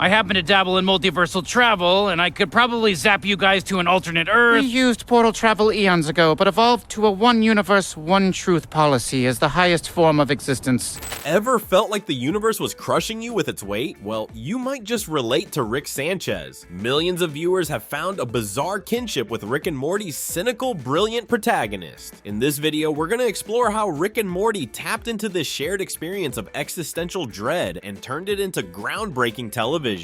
I happen to dabble in multiversal travel, and I could probably zap you guys to an alternate Earth. We used portal travel eons ago, but evolved to a one universe, one truth policy as the highest form of existence. Ever felt like the universe was crushing you with its weight? Well, you might just relate to Rick Sanchez. Millions of viewers have found a bizarre kinship with Rick and Morty's cynical, brilliant protagonist. In this video, we're gonna explore how Rick and Morty tapped into this shared experience of existential dread and turned it into groundbreaking television.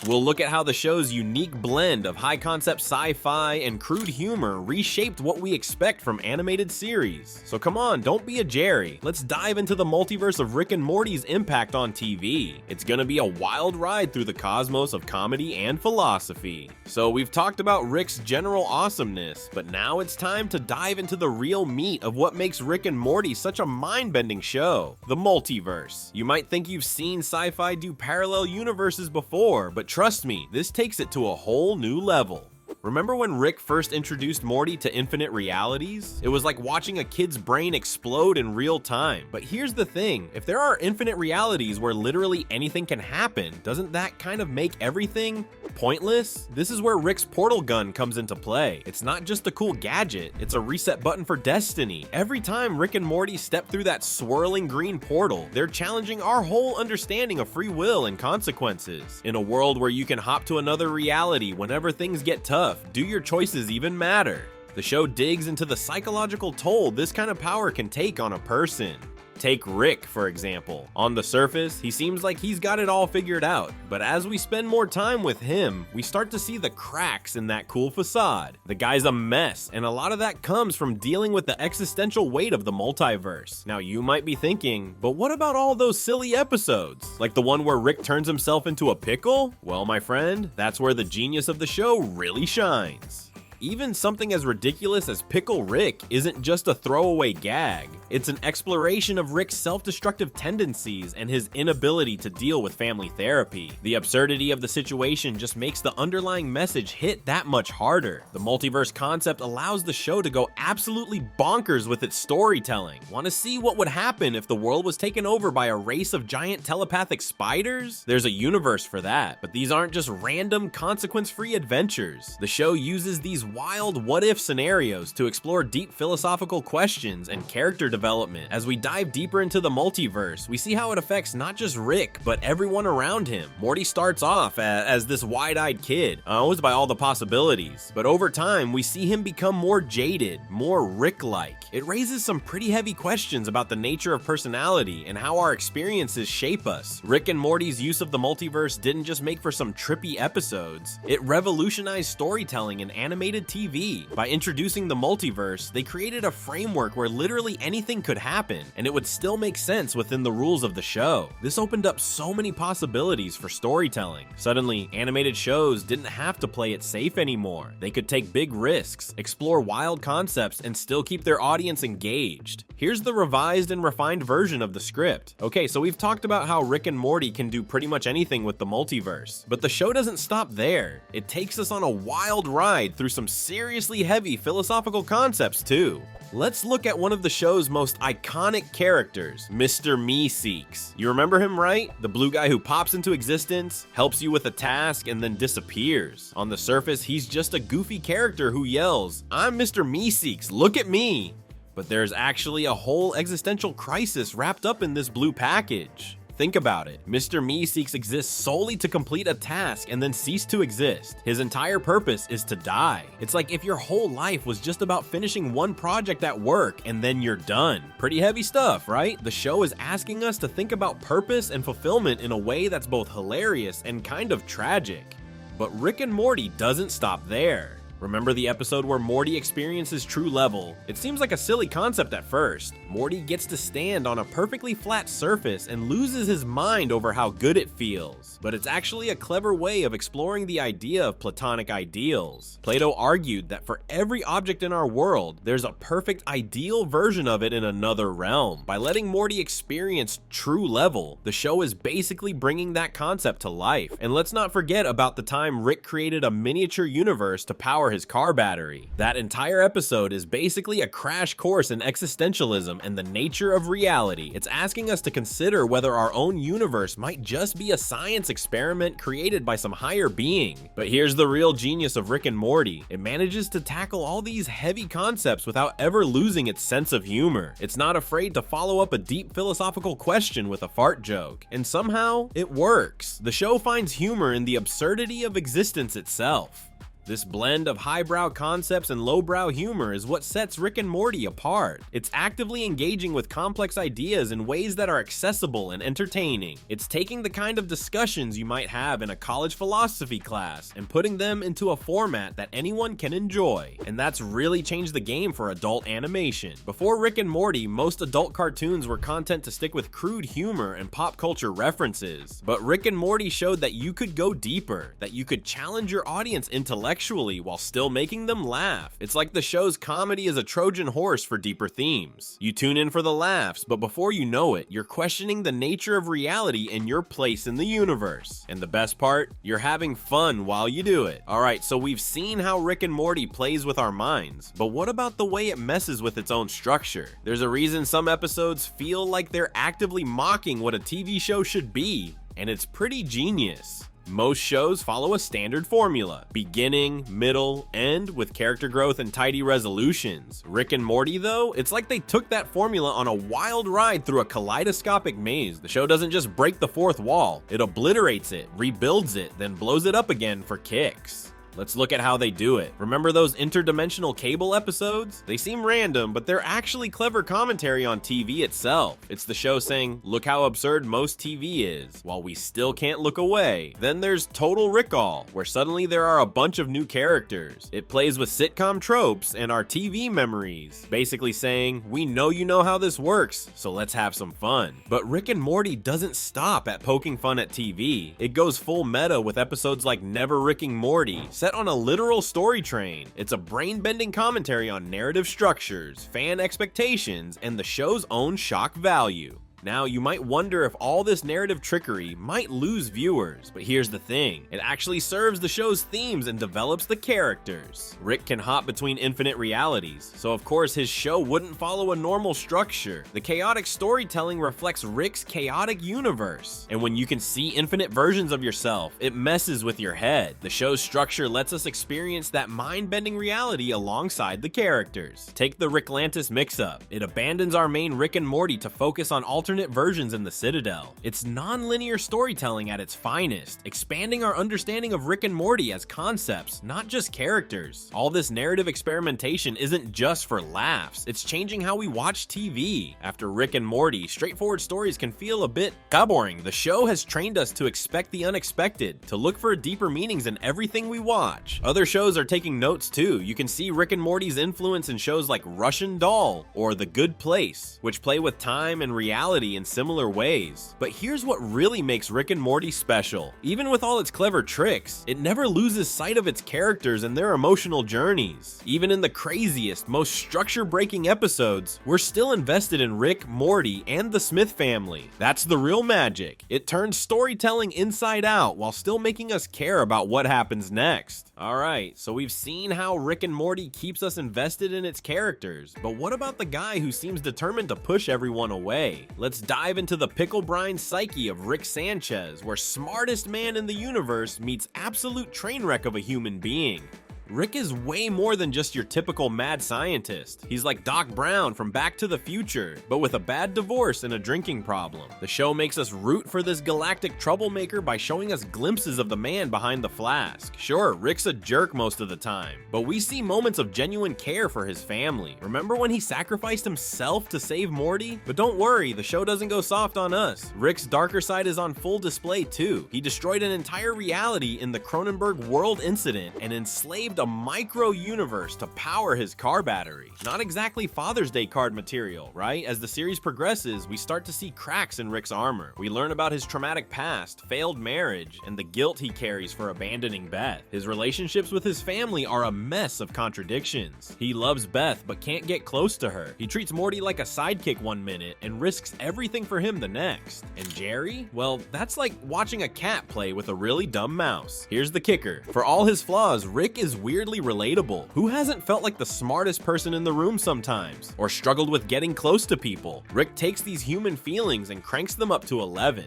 We'll look at how the show's unique blend of high-concept sci-fi and crude humor reshaped what we expect from animated series. So come on, don't be a Jerry. Let's dive into the multiverse of Rick and Morty's impact on TV. It's gonna be a wild ride through the cosmos of comedy and philosophy. So we've talked about Rick's general awesomeness, but now it's time to dive into the real meat of what makes Rick and Morty such a mind-bending show: the multiverse. You might think you've seen sci-fi do parallel universes before, but trust me, this takes it to a whole new level. Remember when Rick first introduced Morty to infinite realities? It was like watching a kid's brain explode in real time. But here's the thing, if there are infinite realities where literally anything can happen, doesn't that kind of make everything pointless? This is where Rick's portal gun comes into play. It's not just a cool gadget, it's a reset button for destiny. Every time Rick and Morty step through that swirling green portal, they're challenging our whole understanding of free will and consequences. In a world where you can hop to another reality whenever things get tough, do your choices even matter? The show digs into the psychological toll this kind of power can take on a person. Take Rick, for example. On the surface, he seems like he's got it all figured out, but as we spend more time with him, we start to see the cracks in that cool facade. The guy's a mess, and a lot of that comes from dealing with the existential weight of the multiverse. Now you might be thinking, but what about all those silly episodes? Like the one where Rick turns himself into a pickle? Well, my friend, that's where the genius of the show really shines. Even something as ridiculous as Pickle Rick isn't just a throwaway gag. It's an exploration of Rick's self-destructive tendencies and his inability to deal with family therapy. The absurdity of the situation just makes the underlying message hit that much harder. The multiverse concept allows the show to go absolutely bonkers with its storytelling. Want to see what would happen if the world was taken over by a race of giant telepathic spiders? There's a universe for that, but these aren't just random, consequence-free adventures. The show uses these wild what-if scenarios to explore deep philosophical questions and character development. As we dive deeper into the multiverse, we see how it affects not just Rick, but everyone around him. Morty starts off as this wide-eyed kid, owed by all the possibilities, but over time, we see him become more jaded, more Rick-like. It raises some pretty heavy questions about the nature of personality and how our experiences shape us. Rick and Morty's use of the multiverse didn't just make for some trippy episodes, it revolutionized storytelling and animated TV. By introducing the multiverse, they created a framework where literally anything could happen, and it would still make sense within the rules of the show. This opened up so many possibilities for storytelling. Suddenly, animated shows didn't have to play it safe anymore. They could take big risks, explore wild concepts, and still keep their audience engaged. Here's the revised and refined version of the script. Okay, so we've talked about how Rick and Morty can do pretty much anything with the multiverse, but the show doesn't stop there. It takes us on a wild ride through some seriously heavy philosophical concepts too. Let's look at one of the show's most iconic characters, Mr. Meeseeks. You remember him, right? The blue guy who pops into existence, helps you with a task, and then disappears. On the surface, he's just a goofy character who yells, "I'm Mr. Meeseeks, look at me!" But there's actually a whole existential crisis wrapped up in this blue package. Think about it. Mr. Meeseeks exists solely to complete a task and then cease to exist. His entire purpose is to die. It's like if your whole life was just about finishing one project at work and then you're done. Pretty heavy stuff, right? The show is asking us to think about purpose and fulfillment in a way that's both hilarious and kind of tragic. But Rick and Morty doesn't stop there. Remember the episode where Morty experiences true level? It seems like a silly concept at first. Morty gets to stand on a perfectly flat surface and loses his mind over how good it feels. But it's actually a clever way of exploring the idea of platonic ideals. Plato argued that for every object in our world, there's a perfect ideal version of it in another realm. By letting Morty experience true level, the show is basically bringing that concept to life. And let's not forget about the time Rick created a miniature universe to power his car battery. That entire episode is basically a crash course in existentialism and the nature of reality. It's asking us to consider whether our own universe might just be a science experiment created by some higher being. But here's the real genius of Rick and Morty. It manages to tackle all these heavy concepts without ever losing its sense of humor. It's not afraid to follow up a deep philosophical question with a fart joke. And somehow, it works. The show finds humor in the absurdity of existence itself. This blend of highbrow concepts and lowbrow humor is what sets Rick and Morty apart. It's actively engaging with complex ideas in ways that are accessible and entertaining. It's taking the kind of discussions you might have in a college philosophy class and putting them into a format that anyone can enjoy. And that's really changed the game for adult animation. Before Rick and Morty, most adult cartoons were content to stick with crude humor and pop culture references. But Rick and Morty showed that you could go deeper, that you could challenge your audience intellectually while still making them laugh. It's like the show's comedy is a Trojan horse for deeper themes. You tune in for the laughs, but before you know it, you're questioning the nature of reality and your place in the universe. And the best part, you're having fun while you do it. Alright, so we've seen how Rick and Morty plays with our minds, but what about the way it messes with its own structure? There's a reason some episodes feel like they're actively mocking what a TV show should be, and it's pretty genius. Most shows follow a standard formula: beginning, middle, end, with character growth and tidy resolutions. Rick and Morty, though, it's like they took that formula on a wild ride through a kaleidoscopic maze. The show doesn't just break the fourth wall, it obliterates it, rebuilds it, then blows it up again for kicks. Let's look at how they do it. Remember those interdimensional cable episodes? They seem random, but they're actually clever commentary on TV itself. It's the show saying, look how absurd most TV is, while we still can't look away. Then there's Total Recall, where suddenly there are a bunch of new characters. It plays with sitcom tropes and our TV memories, basically saying, we know you know how this works, so let's have some fun. But Rick and Morty doesn't stop at poking fun at TV. It goes full meta with episodes like Never Ricking Morty, set on a literal story train. It's a brain-bending commentary on narrative structures, fan expectations, and the show's own shock value. Now, you might wonder if all this narrative trickery might lose viewers, but here's the thing. It actually serves the show's themes and develops the characters. Rick can hop between infinite realities, so of course his show wouldn't follow a normal structure. The chaotic storytelling reflects Rick's chaotic universe, and when you can see infinite versions of yourself, it messes with your head. The show's structure lets us experience that mind-bending reality alongside the characters. Take the Ricklantis mix-up. It abandons our main Rick and Morty to focus on alternate versions in the Citadel. It's non-linear storytelling at its finest, expanding our understanding of Rick and Morty as concepts, not just characters. All this narrative experimentation isn't just for laughs, it's changing how we watch TV. After Rick and Morty, straightforward stories can feel a bit boring. The show has trained us to expect the unexpected, to look for deeper meanings in everything we watch. Other shows are taking notes too. You can see Rick and Morty's influence in shows like Russian Doll or The Good Place, which play with time and reality in similar ways. But here's what really makes Rick and Morty special. Even with all its clever tricks, it never loses sight of its characters and their emotional journeys. Even in the craziest, most structure-breaking episodes, we're still invested in Rick, Morty, and the Smith family. That's the real magic. It turns storytelling inside out while still making us care about what happens next. Alright, so we've seen how Rick and Morty keeps us invested in its characters, but what about the guy who seems determined to push everyone away? Let's dive into the pickle brine psyche of Rick Sanchez, where smartest man in the universe meets absolute train wreck of a human being. Rick is way more than just your typical mad scientist. He's like Doc Brown from Back to the Future, but with a bad divorce and a drinking problem. The show makes us root for this galactic troublemaker by showing us glimpses of the man behind the flask. Sure, Rick's a jerk most of the time, but we see moments of genuine care for his family. Remember when he sacrificed himself to save Morty? But don't worry, the show doesn't go soft on us. Rick's darker side is on full display too. He destroyed an entire reality in the Cronenberg world incident and enslaved a micro-universe to power his car battery. Not exactly Father's Day card material, right? As the series progresses, we start to see cracks in Rick's armor. We learn about his traumatic past, failed marriage, and the guilt he carries for abandoning Beth. His relationships with his family are a mess of contradictions. He loves Beth, but can't get close to her. He treats Morty like a sidekick one minute and risks everything for him the next. And Jerry? Well, that's like watching a cat play with a really dumb mouse. Here's the kicker. For all his flaws, Rick is weirdly relatable. Who hasn't felt like the smartest person in the room sometimes? Or struggled with getting close to people? Rick takes these human feelings and cranks them up to 11.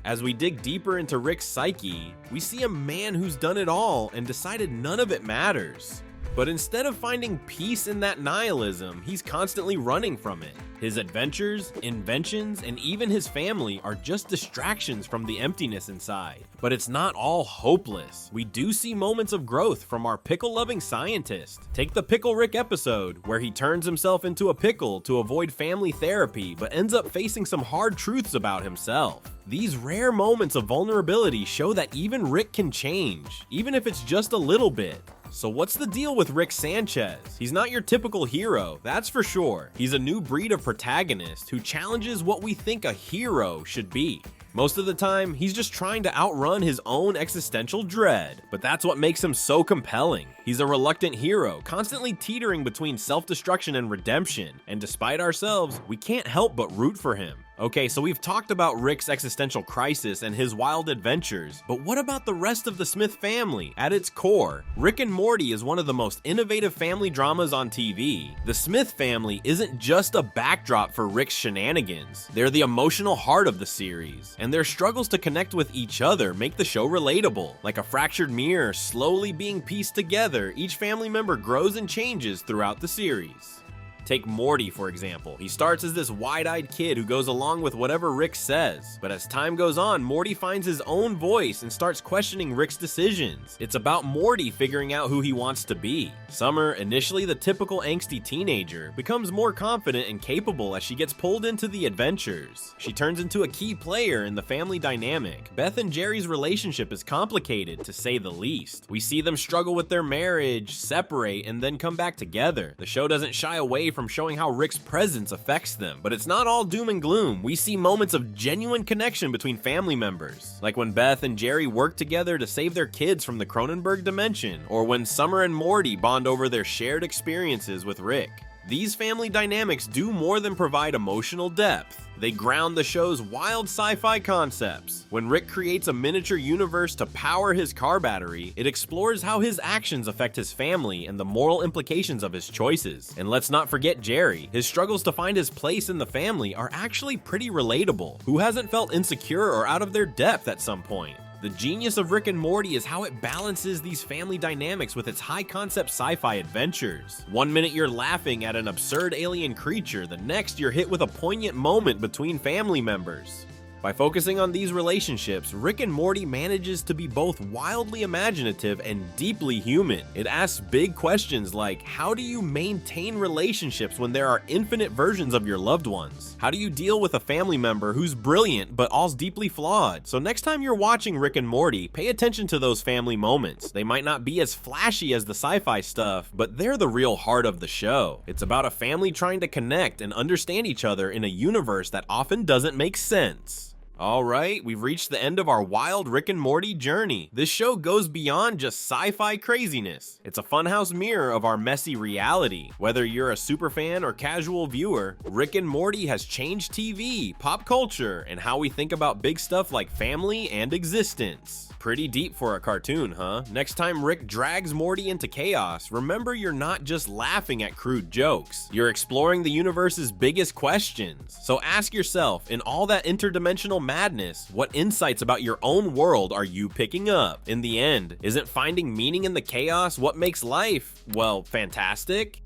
As we dig deeper into Rick's psyche, we see a man who's done it all and decided none of it matters. But instead of finding peace in that nihilism, he's constantly running from it. His adventures, inventions, and even his family are just distractions from the emptiness inside. But it's not all hopeless. We do see moments of growth from our pickle-loving scientist. Take the Pickle Rick episode, where he turns himself into a pickle to avoid family therapy, but ends up facing some hard truths about himself. These rare moments of vulnerability show that even Rick can change, even if it's just a little bit. So what's the deal with Rick Sanchez? He's not your typical hero, that's for sure. He's a new breed of protagonist who challenges what we think a hero should be. Most of the time, he's just trying to outrun his own existential dread, but that's what makes him so compelling. He's a reluctant hero, constantly teetering between self-destruction and redemption, and despite ourselves, we can't help but root for him. Okay, so we've talked about Rick's existential crisis and his wild adventures, but what about the rest of the Smith family? At its core, Rick and Morty is one of the most innovative family dramas on TV. The Smith family isn't just a backdrop for Rick's shenanigans. They're the emotional heart of the series, and their struggles to connect with each other make the show relatable. Like a fractured mirror slowly being pieced together, each family member grows and changes throughout the series. Take Morty, for example. He starts as this wide-eyed kid who goes along with whatever Rick says. But as time goes on, Morty finds his own voice and starts questioning Rick's decisions. It's about Morty figuring out who he wants to be. Summer, initially the typical angsty teenager, becomes more confident and capable as she gets pulled into the adventures. She turns into a key player in the family dynamic. Beth and Jerry's relationship is complicated, to say the least. We see them struggle with their marriage, separate, and then come back together. The show doesn't shy away from showing how Rick's presence affects them, but it's not all doom and gloom. We see moments of genuine connection between family members, like when Beth and Jerry work together to save their kids from the Cronenberg dimension, or when Summer and Morty bond over their shared experiences with Rick. These family dynamics do more than provide emotional depth. They ground the show's wild sci-fi concepts. When Rick creates a miniature universe to power his car battery, it explores how his actions affect his family and the moral implications of his choices. And let's not forget Jerry. His struggles to find his place in the family are actually pretty relatable. Who hasn't felt insecure or out of their depth at some point? The genius of Rick and Morty is how it balances these family dynamics with its high-concept sci-fi adventures. One minute you're laughing at an absurd alien creature, the next you're hit with a poignant moment between family members. By focusing on these relationships, Rick and Morty manages to be both wildly imaginative and deeply human. It asks big questions like, how do you maintain relationships when there are infinite versions of your loved ones? How do you deal with a family member who's brilliant but also deeply flawed? So next time you're watching Rick and Morty, pay attention to those family moments. They might not be as flashy as the sci-fi stuff, but they're the real heart of the show. It's about a family trying to connect and understand each other in a universe that often doesn't make sense. Alright, we've reached the end of our wild Rick and Morty journey. This show goes beyond just sci-fi craziness. It's a funhouse mirror of our messy reality. Whether you're a superfan or casual viewer, Rick and Morty has changed TV, pop culture, and how we think about big stuff like family and existence. Pretty deep for a cartoon, huh? Next time Rick drags Morty into chaos, remember you're not just laughing at crude jokes. You're exploring the universe's biggest questions. So ask yourself, in all that interdimensional madness, what insights about your own world are you picking up? In the end, isn't finding meaning in the chaos what makes life, well, fantastic?